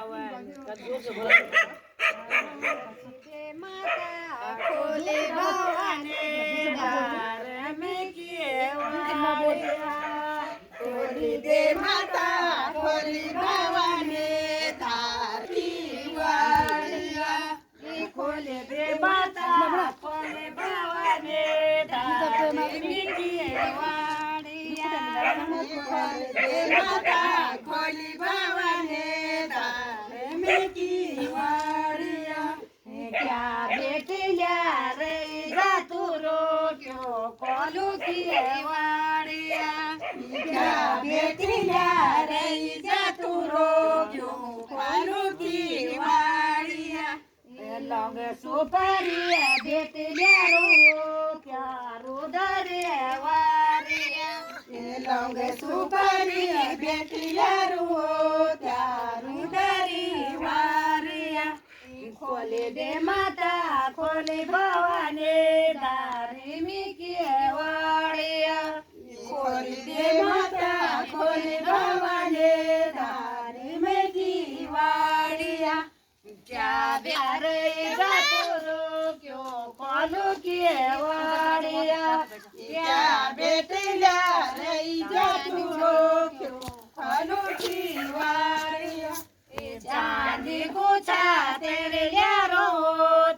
भवानी माता खोले भवानी द्वार में किए वाड़िया खोली दे माता खोली भवानी तारी वाड़िया खोले दे माता खोले भवानी तारी में किए वाड़िया खोले दे माता खोली भवानी तारी में की वाड़िया क्या बेटिया रे जातुरो क्यों कोलू की वाड़िया क्या बेटिया रे जातुरो क्यों कोलू की वाड़िया लौंग सुपारी बेटिया रो क्या रुदर वाड़िया लौंग सुपारी बेटिया रो क्या रुदर वाड़िया खोले दे माता खोले भवानी दारी में किए वाड़िया खोले दे माता खोले भवानी दारी में की वाड़िया क्या प्यार जातुरो क्यों कोलू किए वाड़िया क्या बेटिया रे जातुरो क्यों कोलू की वाड़िया चांदी कुचा तेरे यारो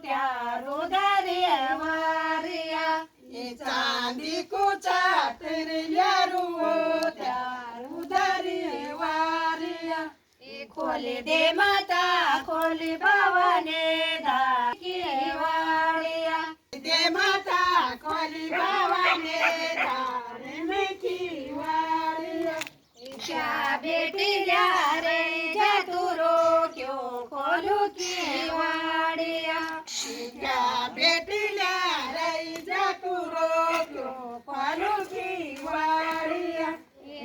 त्यारो दरे वारिया चांदी कुचा तेरे यारो त्यारो दरे वारिया खोले दे माता खोले भवानी दारी वाड़िया दे माता खोले भवानी दारी में की वाड़िया क्या बेटिया रे जातुरो क्यों खोलू की वाड़िया क्या बेटिया रे जातुरो क्यों खोलू की वाड़िया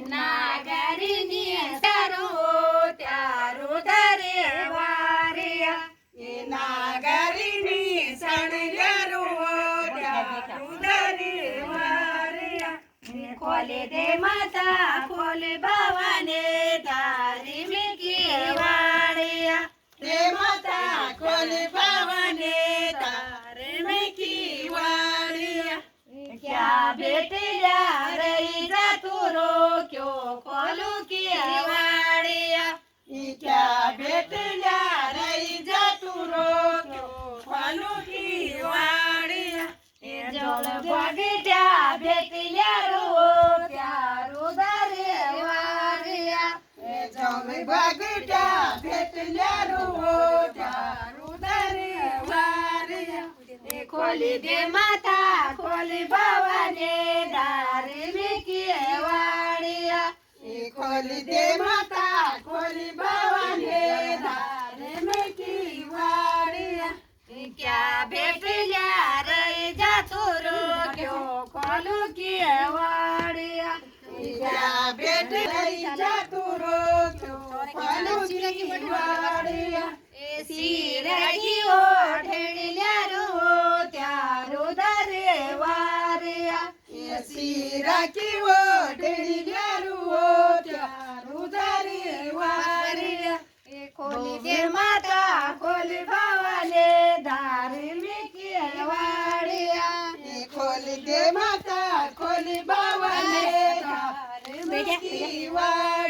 नागरिनी सारो त्यारो दरे वारिया नागरिनी सणयारो त्यारो दरे वारिया खोले दे माता खोले भवानी दारी में की वाड़िया दे माता खोले भवानी दारी में की वाड़िया क्या बेटिया रे जातुरो क्यों खोलू की वाड़िया क्या बेटिया रे जातुरो क्यों खोलू की वाड़िया जल बगीचा बेटिया रो त्यारो दरे वारिया जल बगीचा बेटिया रो त्यारो दरे वारिया खोली दे माता खोली भवानी दारी में किए वाड़िया खोली दे माता खोली भवानी दारी में की वाड़िया क्या बेटिया रे जातुरो क्यों खोलू की वाड़िया क्या बेटिया जातुरो क्यों खोलू की वाड़िया सिरा की ओढ़िया रो त्यारो दरे वारिया सिरा की ओढ़िया रो त्यारो दरे वारिया खोली दे माता खोली भवानी दारी में किए वाड़िया खोली दे माता खोली भवानी दारी में की वाड़िया